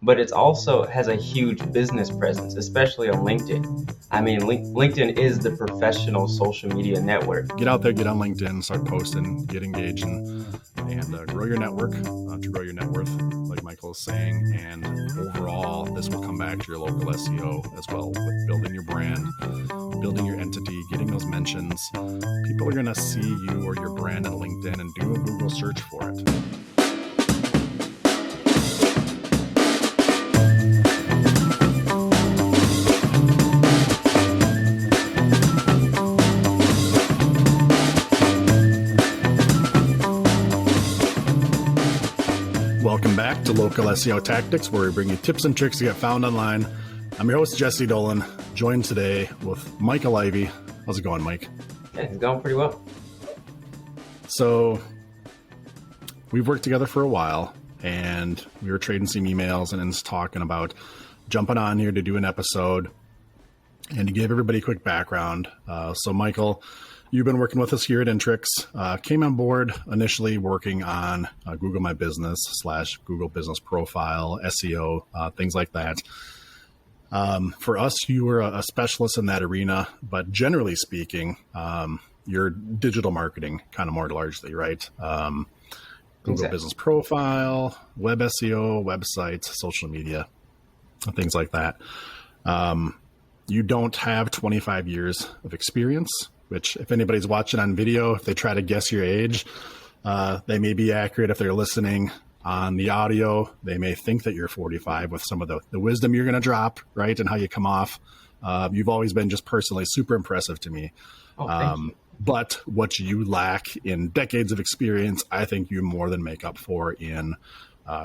but it's also has a huge business presence, especially on LinkedIn. I mean, LinkedIn is the professional social media network. Get out there, get on LinkedIn, start posting, get engaged, and grow your network to grow your net worth, like Michael is saying. And overall, this will come back to your local SEO as well, with building your brand, building your entity, getting those mentions. People are going to see you or your brand on LinkedIn and do a Google search for it. Welcome back to Local SEO Tactics, where we bring you tips and tricks to get found online. I'm your host, Jesse Dolan, joined today with Michael Ivey. How's it going, Mike? Yeah, it's going pretty well. So we've worked together for a while, and we were trading some emails and just talking about jumping on here to do an episode. And to give everybody a quick background, so Michael, you've been working with us here at Intrix, came on board initially working on Google My Business / Google Business Profile, SEO, things like that. For us, you were a specialist in that arena, but generally speaking, you're digital marketing kind of more largely, right? Google Exactly. Business Profile, web SEO, websites, social media, things like that. You don't have 25 years of experience, which if anybody's watching on video, if they try to guess your age, they may be accurate. If they're listening on the audio, they may think that you're 45 with some of the wisdom you're going to drop, right? And how you come off. You've always been just personally super impressive to me. Oh, thank you. But what you lack in decades of experience, I think you more than make up for in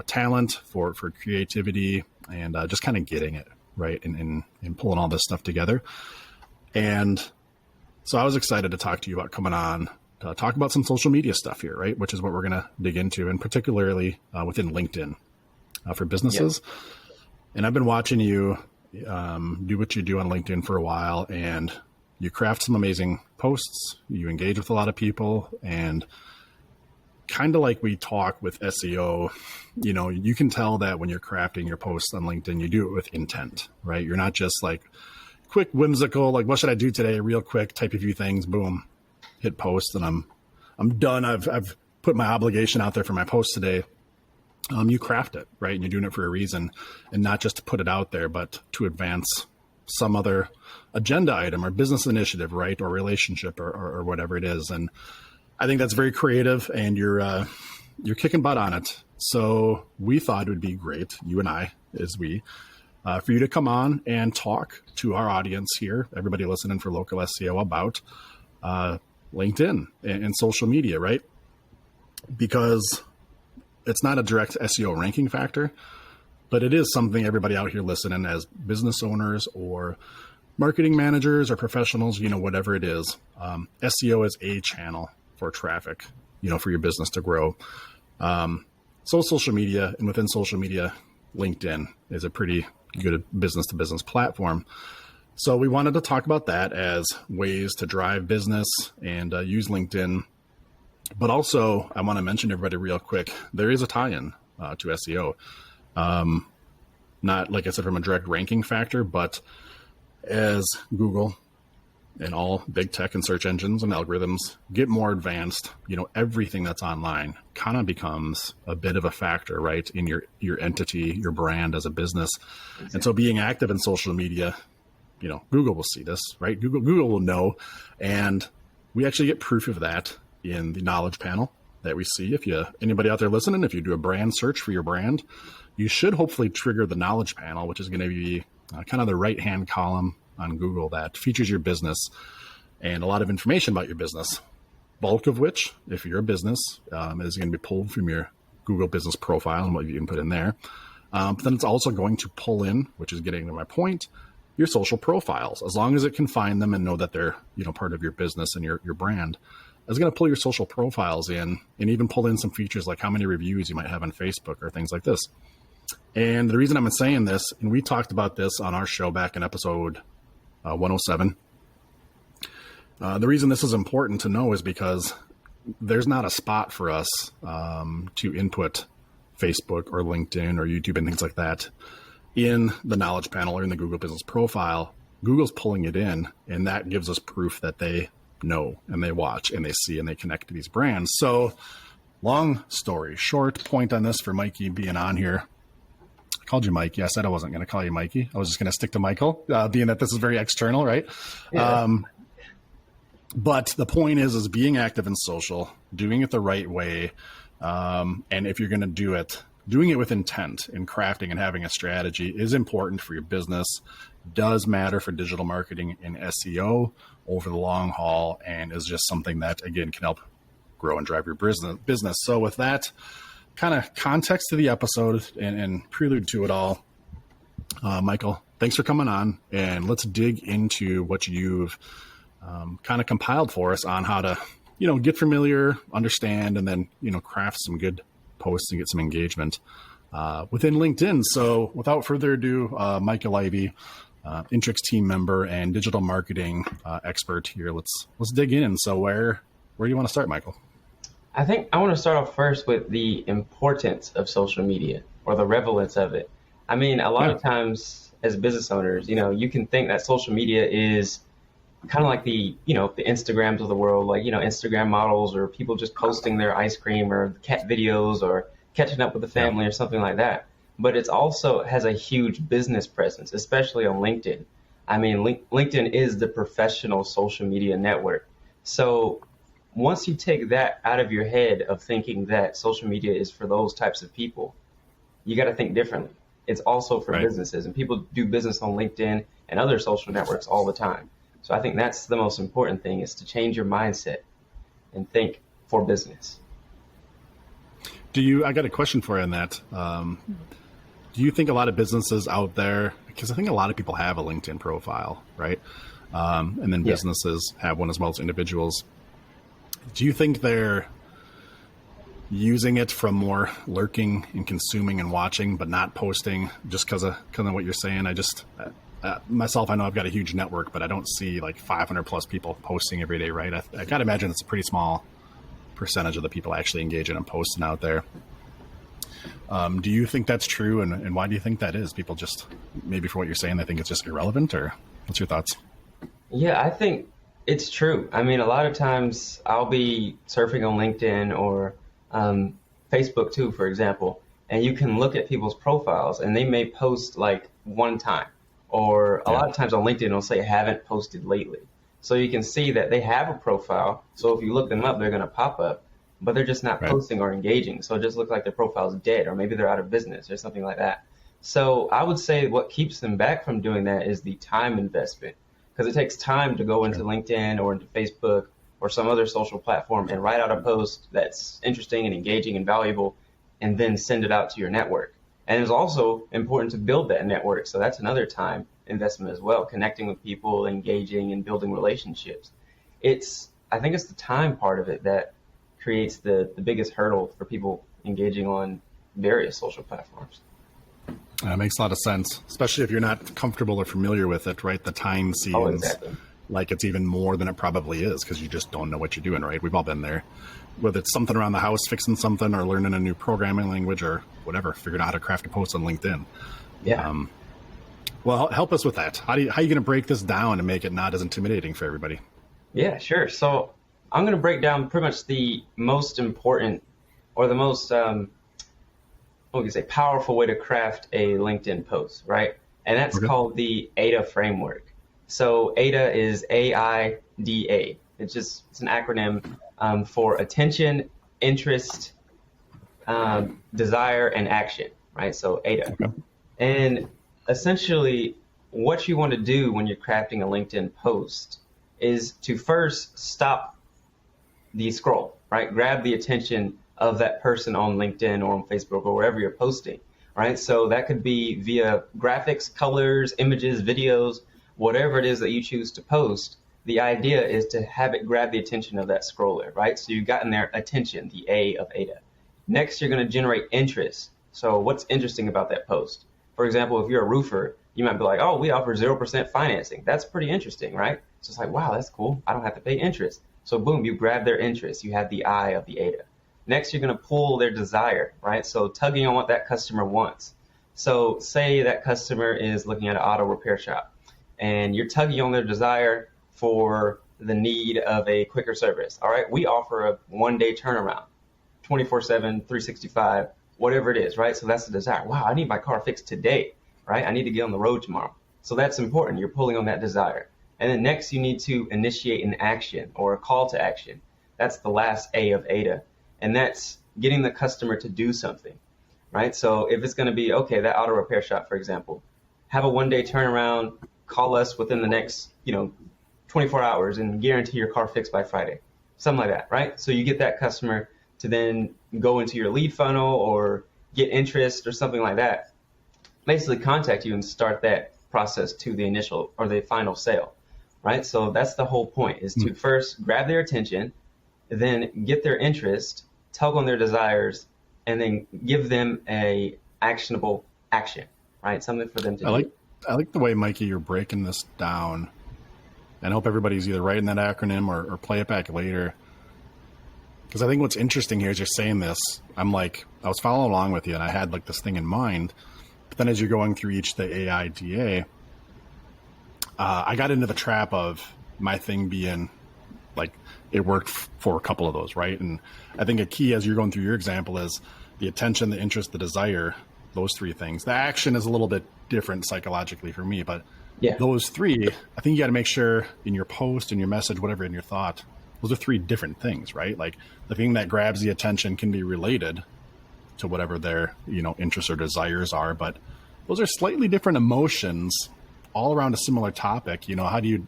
talent, for creativity, and just kind of getting it right and pulling all this stuff together. And so I was excited to talk to you about coming on to talk about some social media stuff here, right? Which is what we're going to dig into, and particularly within LinkedIn for businesses. Yep. And I've been watching you do what you do on LinkedIn for a while, and you craft some amazing posts. You engage with a lot of people, and kind of like we talk with SEO, you know, you can tell that when you're crafting your posts on LinkedIn, you do it with intent, right? You're not just like quick, whimsical, like what should I do today? Real quick, type a few things, boom, hit post, and I'm done. I've put my obligation out there for my post today. You craft it, right? And you're doing it for a reason, and not just to put it out there, but to advance some other agenda item or business initiative, right? Or relationship or whatever it is. And I think that's very creative, and you're kicking butt on it. So we thought it would be great, you and I, for you to come on and talk to our audience here, everybody listening for Local SEO, about LinkedIn and social media, right? Because it's not a direct SEO ranking factor, but it is something everybody out here listening as business owners or marketing managers or professionals, you know, whatever it is. SEO is a channel for traffic, you know, for your business to grow. So social media, and within social media, LinkedIn is a pretty good business to business platform. So we wanted to talk about that as ways to drive business and use LinkedIn. But also, I want to mention to everybody real quick, there is a tie-in to SEO. Not, like I said, from a direct ranking factor, but as Google and all big tech and search engines and algorithms get more advanced, you know, everything that's online kind of becomes a bit of a factor, right, in your entity, your brand as a business. Exactly. And so being active in social media, you know, Google will see this, right? Google will know. And we actually get proof of that in the knowledge panel that we see. If anybody out there listening, if you do a brand search for your brand, you should hopefully trigger the knowledge panel, which is going to be kind of the right-hand column on Google that features your business and a lot of information about your business, bulk of which, if you're a business, is going to be pulled from your Google Business Profile and what you can put in there. But then it's also going to pull in, which is getting to my point, your social profiles, as long as it can find them and know that they're, you know, part of your business and your brand. It's going to pull your social profiles in and even pull in some features like how many reviews you might have on Facebook or things like this. And the reason I'm saying this, and we talked about this on our show back in episode 107. The reason this is important to know is because there's not a spot for us to input Facebook or LinkedIn or YouTube and things like that in the knowledge panel or in the Google Business Profile, Google's pulling it in, and that gives us proof that they know and they watch and they see and they connect to these brands. So long story short, point on this for Mikey being on here. I called you Mikey. I said I wasn't going to call you Mikey. I was just going to stick to Michael, being that this is very external, right? Yeah. But the point is being active in social, doing it the right way. And if you're going to do it, doing it with intent and crafting and having a strategy is important for your business, does matter for digital marketing and SEO over the long haul, and is just something that, again, can help grow and drive your business. So with that kind of context to the episode and prelude to it all, Michael, thanks for coming on, and let's dig into what you've kind of compiled for us on how to, get familiar, understand, and then, craft some good posts and get some engagement within LinkedIn. So without further ado, Michael Ivey, Intrix team member and digital marketing expert here. Let's dig in. So where do you want to start, Michael? I think I want to start off first with the importance of social media or the relevance of it. I mean, a lot of times as business owners, you can think that social media is kind of like the Instagrams of the world, like, Instagram models or people just posting their ice cream or cat videos or catching up with the family or something like that. But it's also has a huge business presence, especially on LinkedIn. I mean, LinkedIn is the professional social media network. So once you take that out of your head of thinking that social media is for those types of people, you got to think differently. It's also for businesses, and people do business on LinkedIn and other social networks all the time. So I think that's the most important thing, is to change your mindset and think for business. I got a question for you on that. Do you think a lot of businesses out there, because I think a lot of people have a LinkedIn profile, right? And then businesses have one as well as individuals. Do you think they're using it from more lurking and consuming and watching, but not posting just because of what you're saying? Myself, I know I've got a huge network, but I don't see like 500 plus people posting every day, right? I got to imagine it's a pretty small percentage of the people actually engaging and posting out there. Do you think that's true? And why do you think that is? People just, maybe for what you're saying, they think it's just irrelevant, or what's your thoughts? Yeah, I think it's true. I mean, a lot of times I'll be surfing on LinkedIn or Facebook too, for example, and you can look at people's profiles and they may post like one time, or a lot of times on LinkedIn, it'll say haven't posted lately. So you can see that they have a profile. So if you look them up, they're going to pop up, but they're just not posting or engaging. So it just looks like their profile is dead, or maybe they're out of business or something like that. So I would say what keeps them back from doing that is the time investment, because it takes time to go into LinkedIn or into Facebook or some other social platform and write out a post that's interesting and engaging and valuable, and then send it out to your network. And it's also important to build that network. So that's another time investment as well, connecting with people, engaging and building relationships. I think it's the time part of it that creates the biggest hurdle for people engaging on various social platforms. That makes a lot of sense, especially if you're not comfortable or familiar with it, right? The time seems like it's even more than it probably is, because you just don't know what you're doing, right? We've all been there. Whether it's something around the house, fixing something, or learning a new programming language or whatever, figuring out how to craft a post on LinkedIn. Yeah. Well, help us with that. How are you going to break this down and make it not as intimidating for everybody? Yeah, sure. So I'm going to break down pretty much the most important, or the most, powerful way to craft a LinkedIn post, right? And that's called the AIDA framework. So AIDA is AIDA. It's an acronym for attention, interest, desire, and action, right? So AIDA. Okay. And essentially what you want to do when you're crafting a LinkedIn post is to first stop the scroll, right? Grab the attention of that person on LinkedIn or on Facebook or wherever you're posting, right? So that could be via graphics, colors, images, videos, whatever it is that you choose to post. The idea is to have it grab the attention of that scroller, right? So you've gotten their attention, the A of AIDA. Next, you're going to generate interest. So what's interesting about that post? For example, if you're a roofer, you might be like, oh, we offer 0% financing. That's pretty interesting, right? So it's like, wow, that's cool. I don't have to pay interest. So boom, you grab their interest. You have the I of the AIDA. Next, you're going to pull their desire, right? So tugging on what that customer wants. So say that customer is looking at an auto repair shop and you're tugging on their desire for the need of a quicker service. All right, we offer a 1-day turnaround, 24/7, 365, whatever it is, right? So that's the desire. Wow, I need my car fixed today, right? I need to get on the road tomorrow. So that's important. You're pulling on that desire. And then next, you need to initiate an action or a call to action. That's the last A of AIDA. And that's getting the customer to do something, right? So if it's going to be, okay, that auto repair shop, for example, have a 1-day turnaround, call us within the next, 24 hours and guarantee your car fixed by Friday, something like that, right? So you get that customer to then go into your lead funnel or get interest or something like that, basically contact you and start that process to the initial or the final sale, right? So that's the whole point, is to first grab their attention, then get their interest, tug on their desires, and then give them a actionable action, right? Something for them to do. I like the way, Mikey, you're breaking this down. And I hope everybody's either writing that acronym or play it back later. Because I think what's interesting here is you're saying this. I was following along with you and I had like this thing in mind. But then as you're going through each, the AIDA, I got into the trap of my thing being like, it worked for a couple of those, right? And I think a key as you're going through your example is the attention, the interest, the desire, those three things. The action is a little bit different psychologically for me, but those three, I think you got to make sure in your post, in your message, whatever, in your thought, those are three different things, right? Like the thing that grabs the attention can be related to whatever their, interests or desires are, but those are slightly different emotions all around a similar topic. How do you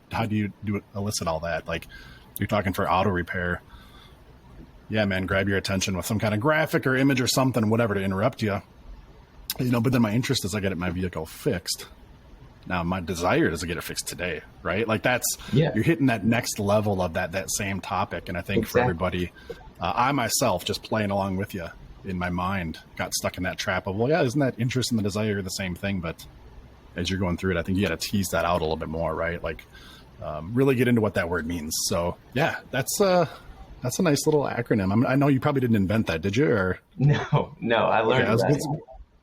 elicit all that? Like you're talking for auto repair. Yeah, man, grab your attention with some kind of graphic or image or something, whatever, to interrupt you. But then my interest is I get my vehicle fixed. Now my desire is to get it fixed today, right? Like you're hitting that next level of that same topic. And I think for everybody, I myself, just playing along with you in my mind, got stuck in that trap of, well, yeah, isn't that interest and the desire the same thing? But as you're going through it, I think you got to tease that out a little bit more, right? Like really get into what that word means. So yeah, that's a nice little acronym. I know you probably didn't invent that, did you? Or No, I learned that.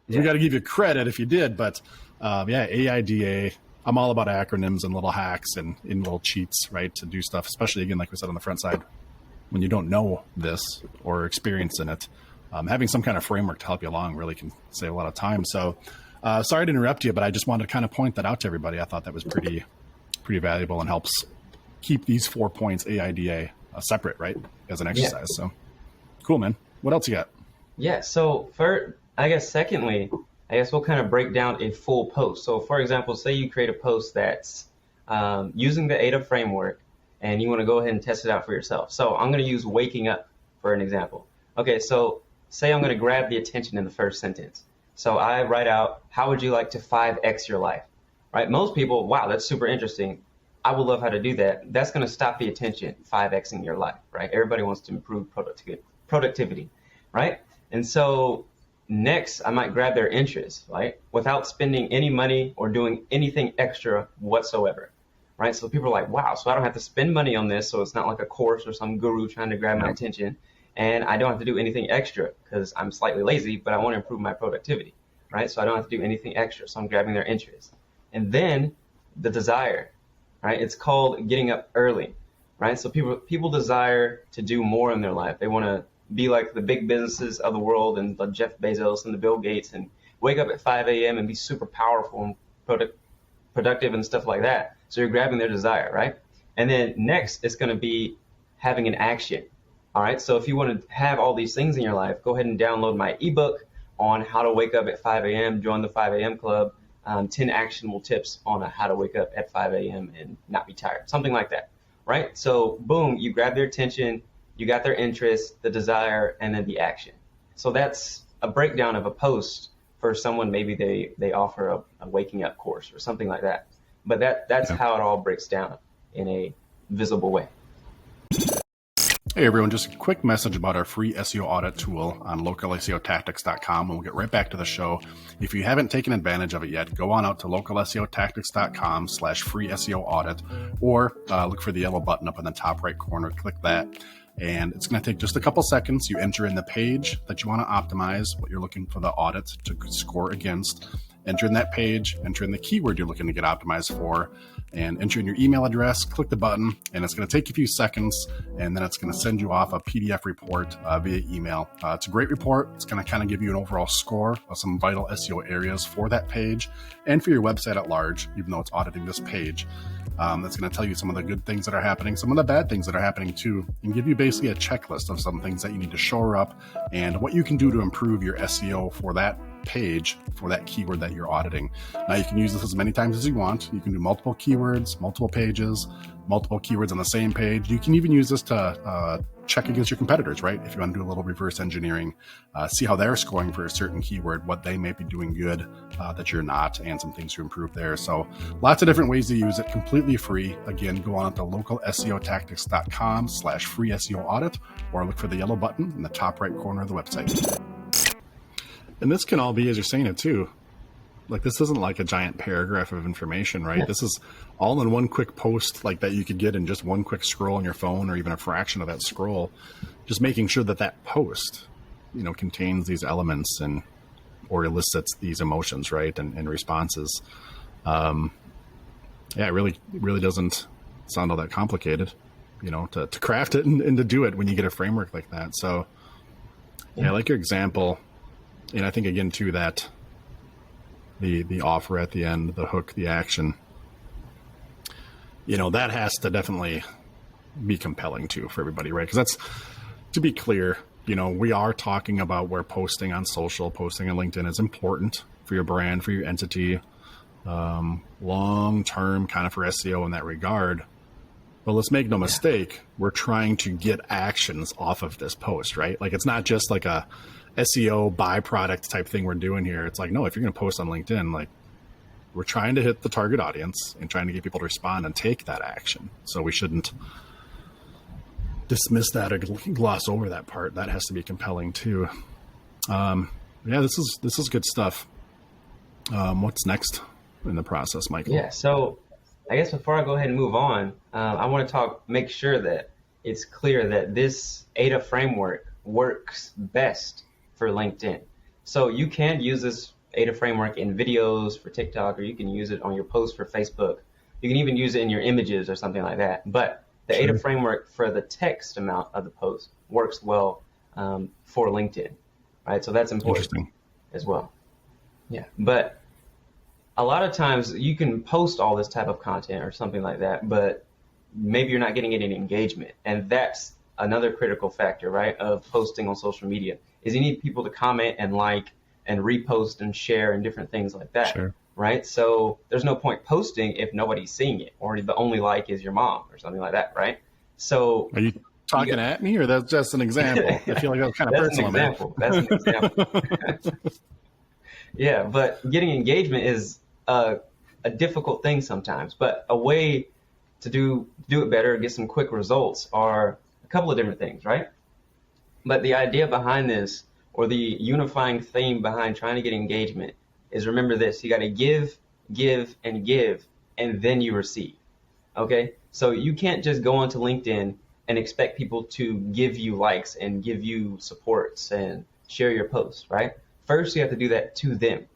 We got to give you credit if you did, but AIDA, I'm all about acronyms and little hacks and in little cheats, right? To do stuff, especially again, like we said on the front side, when you don't know this or experience in it, having some kind of framework to help you along really can save a lot of time. So sorry to interrupt you, but I just wanted to kind of point that out to everybody. I thought that was pretty valuable and helps keep these 4 points AIDA separate, right? As an exercise. So cool, man. What else you got? Yeah. So secondly, we'll kind of break down a full post. So for example, say you create a post that's using the AIDA framework and you want to go ahead and test it out for yourself. So I'm going to use waking up for an example. Okay, so say I'm going to grab the attention in the first sentence. So I write out, how would you like to 5X your life? Right? Most people, wow, that's super interesting. I would love how to do that. That's going to stop the attention, 5Xing your life, right? Everybody wants to improve productivity, right? And so next, I might grab their interest, right? Without spending any money or doing anything extra whatsoever, right? So people are like, wow, so I don't have to spend money on this. So it's not like a course or some guru trying to grab my attention. And I don't have to do anything extra because I'm slightly lazy, but I want to improve my productivity, right? So I don't have to do anything extra. So I'm grabbing their interest. And then the desire, right? It's called getting up early, right? So people desire to do more in their life. They want to be like the big businesses of the world and the Jeff Bezos and the Bill Gates and wake up at 5 a.m. and be super powerful and productive and stuff like that. So you're grabbing their desire, right? And then next, it's going to be having an action. All right. So if you want to have all these things in your life, go ahead and download my ebook on how to wake up at 5 a.m., join the 5 a.m. club, 10 actionable tips on how to wake up at 5 a.m. and not be tired, something like that. Right. So boom, you grab their attention. You got their interest, the desire, and then the action. So that's a breakdown of a post for someone. Maybe they offer a waking up course or something like that. But that's how it all breaks down in a visible way. Hey everyone, just a quick message about our free SEO audit tool on localseotactics.com, and we'll get right back to the show. If you haven't taken advantage of it yet, go on out to localseotactics.com/free SEO audit, or look for the yellow button up in the top right corner, click that. And it's going to take just a couple seconds. You enter in the page that you want to optimize, what you're looking for the audit to score against. Enter in that page, enter in the keyword you're looking to get optimized for, and enter in your email address, click the button, and it's going to take a few seconds, and then it's going to send you off a PDF report via email. It's a great report. It's going to kind of give you an overall score of some vital SEO areas for that page and for your website at large, even though it's auditing this page. That's going to tell you some of the good things that are happening, some of the bad things that are happening too, and give you basically a checklist of some things that you need to shore up and what you can do to improve your SEO for that page, for that keyword that you're auditing. Now, you can use this as many times as you want. You can do multiple keywords, multiple pages, multiple keywords on the same page. You can even use this to check against your competitors, right? If you want to do a little reverse engineering, see how they're scoring for a certain keyword, what they may be doing good that you're not, and some things to improve there. So lots of different ways to use it, completely free. Again, go on to localseotactics.com/free SEO audit, or look for the yellow button in the top right corner of the website. And this can all be, as you're saying it too, like this isn't like a giant paragraph of information, right? Yeah. This is all in one quick post like that you could get in just one quick scroll on your phone, or even a fraction of that scroll. Just making sure that that post, contains these elements and or elicits these emotions, right? And responses. It really doesn't sound all that complicated, to craft it and to do it when you get a framework like that. So yeah, I like your example. And I think again too that the offer at the end, the hook, the action, that has to definitely be compelling too for everybody, right? Because that's, to be clear, we are talking about where posting on social, posting on LinkedIn is important for your brand, for your entity, long-term kind of for SEO in that regard. But let's make no mistake, we're trying to get actions off of this post, right? Like it's not just like a SEO byproduct type thing we're doing here. It's like, no, if you're going to post on LinkedIn, like we're trying to hit the target audience and trying to get people to respond and take that action. So we shouldn't dismiss that or gloss over that part. That has to be compelling too. This is good stuff. What's next in the process, Michael? Yeah. So I guess before I go ahead and move on, I want to make sure that it's clear that this AIDA framework works best for LinkedIn. So you can use this AIDA framework in videos for TikTok, or you can use it on your posts for Facebook. You can even use it in your images or something like that. But the AIDA framework for the text amount of the post works well for LinkedIn, right? So that's important as well. Yeah, but a lot of times you can post all this type of content or something like that, but maybe you're not getting any engagement. And that's another critical factor, right, of posting on social media, is you need people to comment and like and repost and share and different things like that, right? So there's no point posting if nobody's seeing it, or the only like is your mom or something like that, right? So are you talking at me, or that's just an example? I feel like that's kind of personal. That's an example. Yeah, but getting engagement is a difficult thing sometimes, but a way to do it better, get some quick results, are a couple of different things, right? But the idea behind this, or the unifying theme behind trying to get engagement, is remember this: you got to give, and then you receive. Okay? So you can't just go onto LinkedIn and expect people to give you likes and give you supports and share your posts, right? First, you have to do that to them.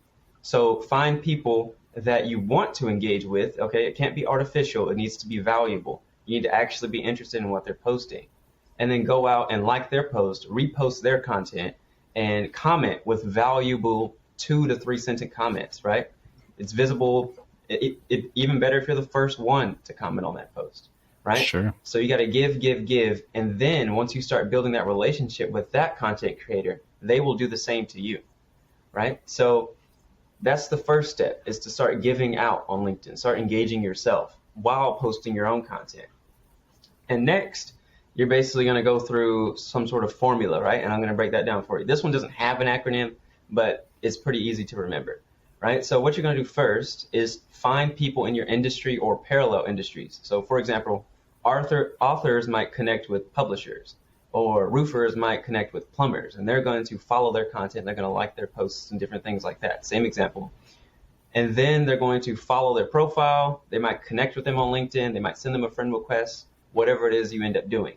So find people that you want to engage with. Okay? It can't be artificial. It needs to be valuable. You need to actually be interested in what they're posting. And then go out and like their post, repost their content, and comment with valuable 2 to 3 sentence comments, right? It's visible. It even better if you're the first one to comment on that post, right? Sure. So you got to give. And then once you start building that relationship with that content creator, they will do the same to you, right? So that's the first step, is to start giving out on LinkedIn, start engaging yourself while posting your own content. And next, you're basically going to go through some sort of formula, right? And I'm going to break that down for you. This one doesn't have an acronym, but it's pretty easy to remember, right? So what you're going to do first is find people in your industry or parallel industries. So for example, authors might connect with publishers, or roofers might connect with plumbers, and they're going to follow their content. They're going to like their posts and different things like that. Same example. And then they're going to follow their profile. They might connect with them on LinkedIn. They might send them a friend request, whatever it is you end up doing.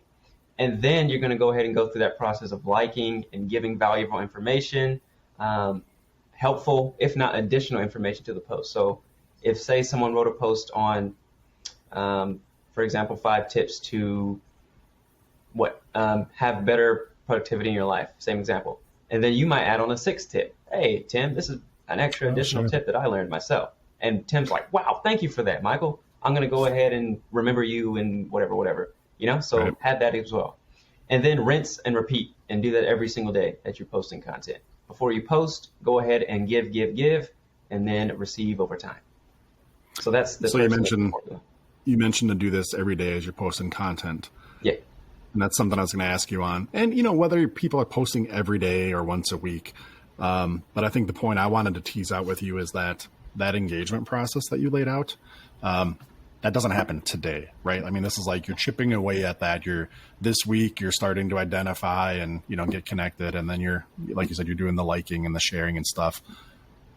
And then you're going to go ahead and go through that process of liking and giving valuable information, helpful, if not additional information to the post. So if, say, someone wrote a post on, for example, 5 tips to have better productivity in your life, same example. And then you might add on a 6th tip. Hey, Tim, this is an extra additional tip that I learned myself. And Tim's like, wow, thank you for that, Michael. I'm going to go ahead and remember you and whatever. So right. Have that as well. And then rinse and repeat and do that every single day that you're posting content. Before you post, go ahead and give, and then receive over time. So that's the you mentioned to do this every day as you're posting content. Yeah. And that's something I was going to ask you on. And, whether people are posting every day or once a week. But I think the point I wanted to tease out with you is that engagement process that you laid out, that doesn't happen today, right? I mean, this is like you're chipping away at that. This week, you're starting to identify and, get connected. And then you're, like you said, you're doing the liking and the sharing and stuff.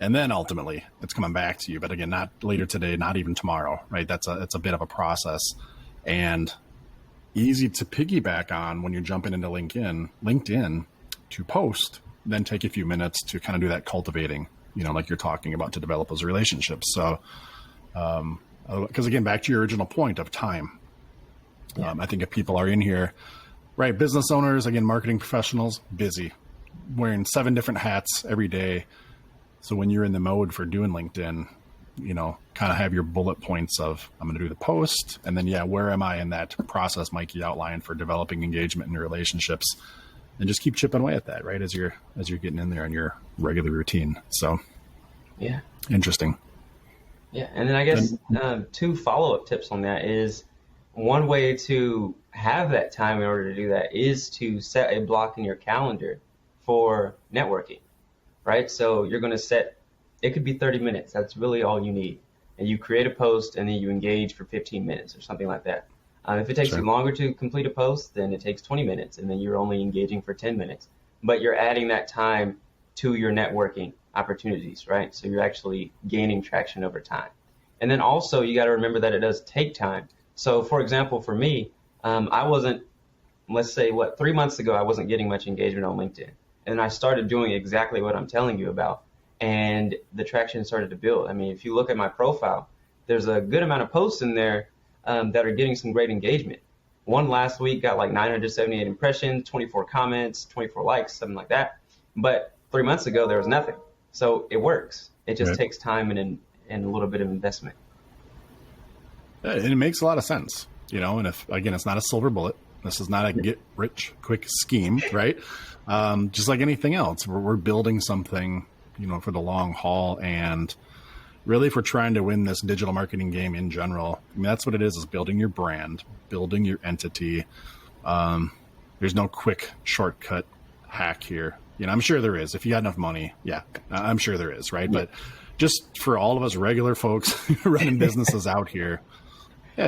And then ultimately it's coming back to you. But again, not later today, not even tomorrow, right? It's a bit of a process and easy to piggyback on when you're jumping into LinkedIn to post, then take a few minutes to kind of do that cultivating, like you're talking about, to develop those relationships. So, because again, back to your original point of time, I think if people are in here, right, business owners, again, marketing professionals, busy, wearing 7 different hats every day. So when you're in the mode for doing LinkedIn, kind of have your bullet points of, I'm going to do the post. And then, where am I in that process Mikey outlined for developing engagement in your relationships? And just keep chipping away at that, right? As you're getting in there in your regular routine. So, yeah, interesting. Yeah. And then I guess 2 follow-up tips on that is, one way to have that time in order to do that is to set a block in your calendar for networking, right? So you're going to set, it could be 30 minutes. That's really all you need. And you create a post and then you engage for 15 minutes or something like that. If it takes you longer to complete a post, then it takes 20 minutes and then you're only engaging for 10 minutes. But you're adding that time to your networking opportunities, right? So you're actually gaining traction over time. And then also you got to remember that it does take time. So for example, for me, I wasn't, let's say 3 months ago, I wasn't getting much engagement on LinkedIn. And I started doing exactly what I'm telling you about. And the traction started to build. I mean, if you look at my profile, there's a good amount of posts in there that are getting some great engagement. One last week got like 978 impressions, 24 comments, 24 likes, something like that. But 3 months ago, there was nothing. So it works. It just takes time and a little bit of investment. And it makes a lot of sense, and if, again, it's not a silver bullet. This is not a get rich quick scheme, right? Just like anything else, we're building something, for the long haul. And really, if we're trying to win this digital marketing game in general, I mean, that's what it is building your brand, building your entity. There's no quick shortcut hack here. I'm sure there is. If you got enough money, I'm sure there is, right? Yeah. But just for all of us regular folks running businesses out here,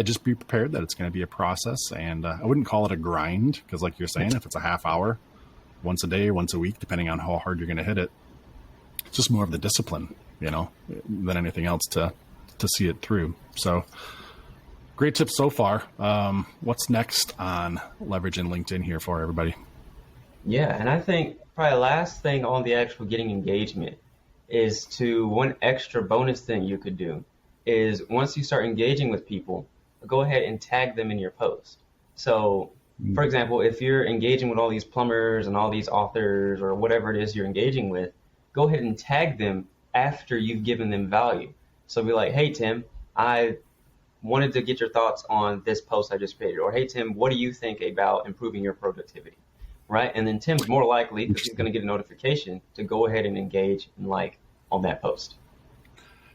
just be prepared that it's going to be a process. And I wouldn't call it a grind because, like you're saying, if it's a half hour, once a day or once a week, depending on how hard you're going to hit it, it's just more of the discipline, than anything else to see it through. So great tips so far. What's next on leveraging LinkedIn here for everybody? Yeah, and I think probably last thing on the actual getting engagement is one extra bonus thing you could do is once you start engaging with people, go ahead and tag them in your post. So, for example, if you're engaging with all these plumbers and all these authors or whatever it is you're engaging with, go ahead and tag them after you've given them value. So be like, hey, Tim, I wanted to get your thoughts on this post I just created. Or, hey, Tim, what do you think about improving your productivity? Right? And then Tim's more likely, because he's going to get a notification, to go ahead and engage and like on that post.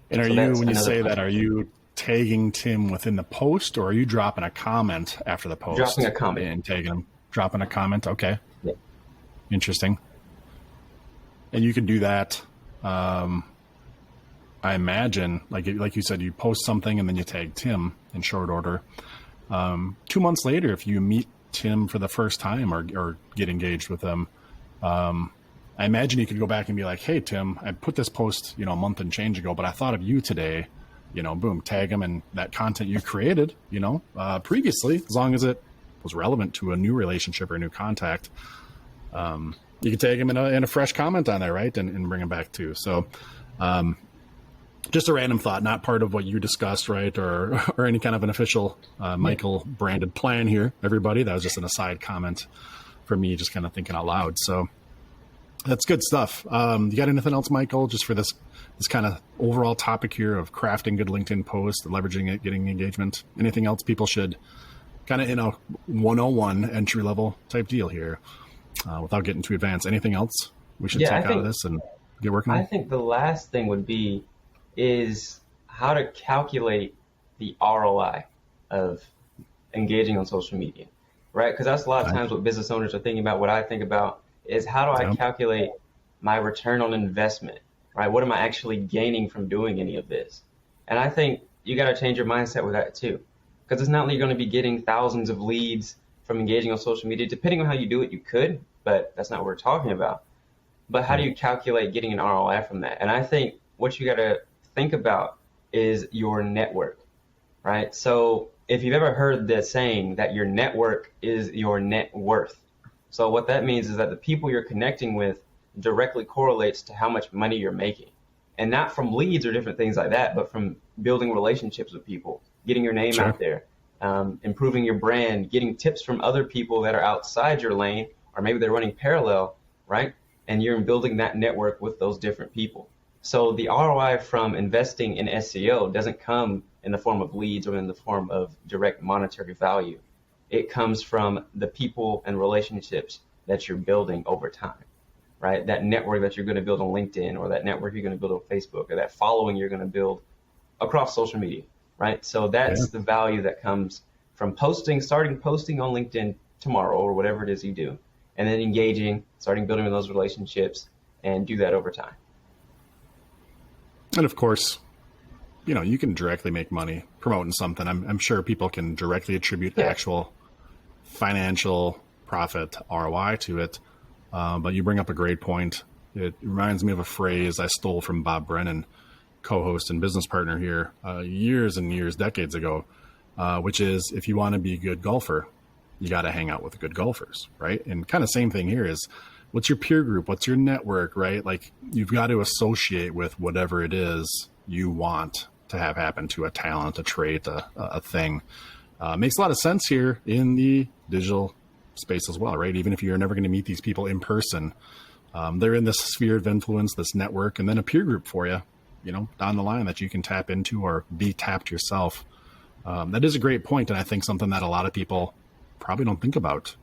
And when you say that, are you tagging Tim within the post, or are you dropping a comment after the post? Dropping a comment. And tagging him. Dropping a comment. Okay. Yeah. Interesting. And you can do that. I imagine, like you said, you post something and then you tag Tim in short order. 2 months later, if you meet Tim for the first time or get engaged with him, I imagine you could go back and be like, hey, Tim, I put this post, a month and change ago, but I thought of you today, boom, tag him in that content you created, previously, as long as it was relevant to a new relationship or a new contact, you can tag them in a fresh comment on there, right? And bring them back too. So just a random thought, not part of what you discussed, right? Or any kind of an official Michael branded plan here, everybody. That was just an aside comment for me, just kind of thinking out loud. So that's good stuff. You got anything else, Michael, just for this kind of overall topic here of crafting good LinkedIn posts, leveraging it, getting engagement? Anything else people should kind of in a 101 entry level type deal here without getting too advanced? Anything else we should take out of this and get working on? I think the last thing would be is how to calculate the ROI of engaging on social media, right? Because that's a lot of times what business owners are thinking about. What I think about is how do I calculate my return on investment, right? What am I actually gaining from doing any of this? And I think you got to change your mindset with that too, because it's not like you're going to be getting thousands of leads from engaging on social media. Depending on how you do it, you could, but that's not what we're talking about. But how do you calculate getting an ROI from that? And I think what you got to think about is your network, right? So if you've ever heard the saying that your network is your net worth. So what that means is that the people you're connecting with directly correlates to how much money you're making. And not from leads or different things like that, but from building relationships with people, getting your name out there, improving your brand, getting tips from other people that are outside your lane, or maybe they're running parallel, right? And you're building that network with those different people. So the ROI from investing in SEO doesn't come in the form of leads or in the form of direct monetary value. It comes from the people and relationships that you're building over time, right? That network that you're going to build on LinkedIn, or that network you're going to build on Facebook, or that following you're going to build across social media, right? So that's the value that comes from starting posting on LinkedIn tomorrow or whatever it is you do, and then engaging, starting building those relationships, and do that over time. And of course, you can directly make money promoting something. I'm sure people can directly attribute actual financial profit ROI to it. But you bring up a great point. It reminds me of a phrase I stole from Bob Brennan, co-host and business partner here, years and years, decades ago, which is, if you want to be a good golfer, you got to hang out with good golfers, right? And kind of same thing here is, what's your peer group? What's your network, right? Like, you've got to associate with whatever it is you want to have happen to a talent, a trait, a thing. Makes a lot of sense here in the digital space as well, right? Even if you're never going to meet these people in person, they're in this sphere of influence, this network, and then a peer group for you, down the line that you can tap into or be tapped yourself. That is a great point, and I think something that a lot of people probably don't think about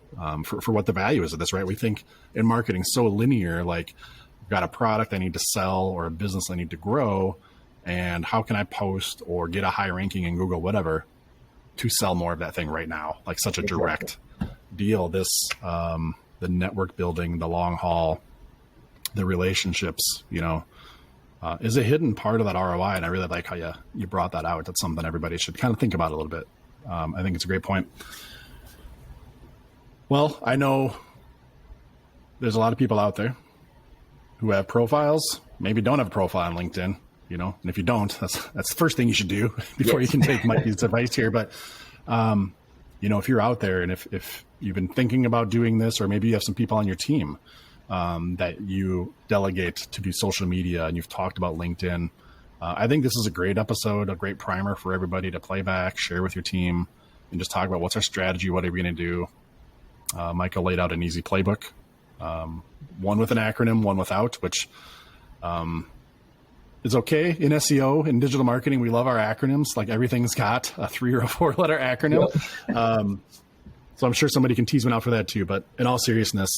for what the value is of this, right? We think in marketing so linear, like, I've got a product I need to sell or a business I need to grow, and how can I post or get a high ranking in Google, whatever, to sell more of that thing right now? Like, such a direct deal. This, the network building, the long haul, the relationships, is a hidden part of that ROI. And I really like how you brought that out. That's something everybody should kind of think about a little bit. I think it's a great point. Well, I know there's a lot of people out there who have profiles, maybe don't have a profile on LinkedIn, and if you don't, that's the first thing you should do before you can take Mikey's advice here. But, if you're out there and if you've been thinking about doing this, or maybe you have some people on your team that you delegate to do social media and you've talked about LinkedIn, I think this is a great episode, a great primer for everybody to play back, share with your team, and just talk about what's our strategy, what are we going to do. Michael laid out an easy playbook, one with an acronym, one without, which is okay in SEO and digital marketing. We love our acronyms. Like, everything's got a 3 or a 4-letter acronym. Yep. So I'm sure somebody can tease one out for that too. But in all seriousness,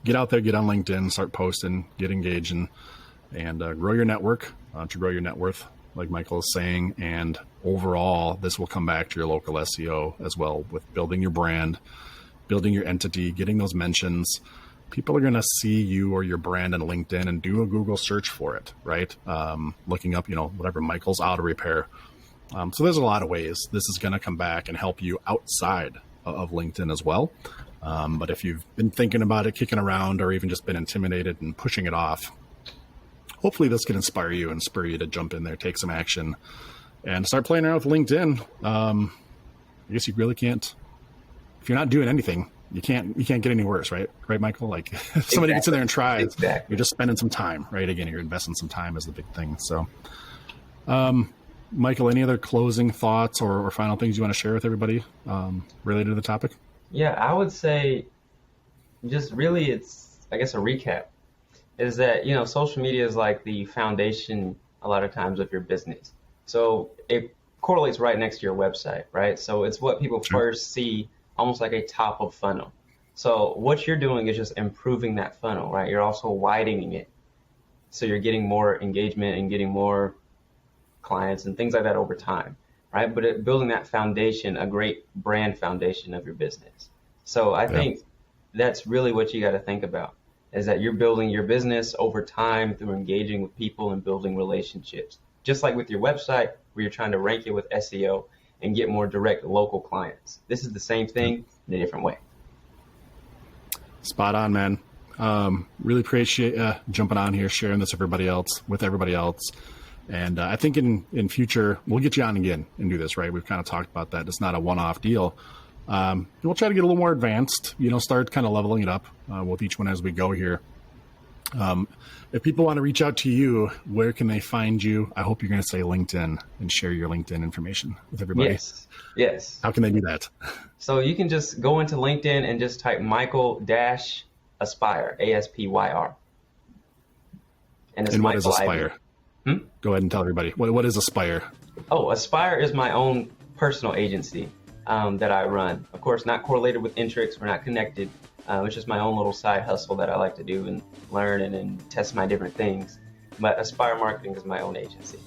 get out there, get on LinkedIn, start posting, get engaged, and grow your network to grow your net worth, like Michael is saying. And overall, this will come back to your local SEO as well, with building your brand, building your entity, getting those mentions. People are going to see you or your brand on LinkedIn and do a Google search for it, right? Looking up, whatever, Michael's Auto Repair. So there's a lot of ways this is going to come back and help you outside of LinkedIn as well. But if you've been thinking about it, kicking around, or even just been intimidated and pushing it off, hopefully this can inspire you and spur you to jump in there, take some action, and start playing around with LinkedIn. I guess you really can't if you're not doing anything, you can't get any worse, right? Right, Michael? Like if somebody gets in there and tries, Exactly. you're just spending some time, right? Again, you're investing some time is the big thing. So, Michael, any other closing thoughts or final things you want to share with everybody related to the topic? Yeah, I would say just really it's, I guess, a recap is that, social media is like the foundation a lot of times of your business. So it correlates right next to your website, right? So it's what people Sure. first see, almost like a top of funnel. So what you're doing is just improving that funnel, right? You're also widening it. So you're getting more engagement and getting more clients and things like that over time, right? But building that foundation, a great brand foundation of your business. So I think that's really what you got to think about is that you're building your business over time through engaging with people and building relationships. Just like with your website, where you're trying to rank it with SEO and get more direct local clients. This is the same thing in a different way. Spot on, man. Really appreciate jumping on here, sharing this with everybody else. And I think in future, we'll get you on again and do this, right? We've kind of talked about that. It's not a one-off deal. We'll try to get a little more advanced, start kind of leveling it up with each one as we go here. If people want to reach out to you, where can they find you? I hope you're going to say LinkedIn and share your LinkedIn information with everybody. Yes. How can they do that? So you can just go into LinkedIn and just type Michael-Aspire, Aspyr. And And what is Aspire? Go ahead and tell everybody. What is Aspire? Oh, Aspire is my own personal agency that I run. Of course, not correlated with Intrix. We're not connected. It's just my own little side hustle that I like to do and learn and test my different things. But Aspire Marketing is my own agency.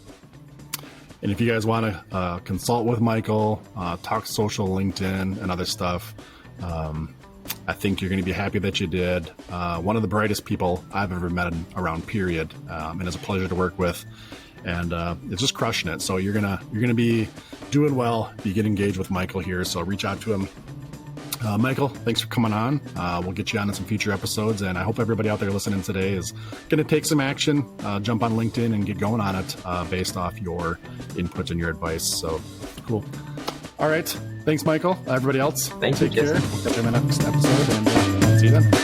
And if you guys want to consult with Michael, talk social, LinkedIn, and other stuff, I think you're going to be happy that you did. One of the brightest people I've ever met around, period, and it's a pleasure to work with. And it's just crushing it. So you're gonna be doing well. You get engaged with Michael here. So reach out to him. Michael, thanks for coming on. We'll get you on in some future episodes, and I hope everybody out there listening today is going to take some action, jump on LinkedIn and get going on it based off your input and your advice. So cool. All right. Thanks, Michael. Everybody else, Thank you, take care. Jesse. We'll catch you in the next episode, and see you then.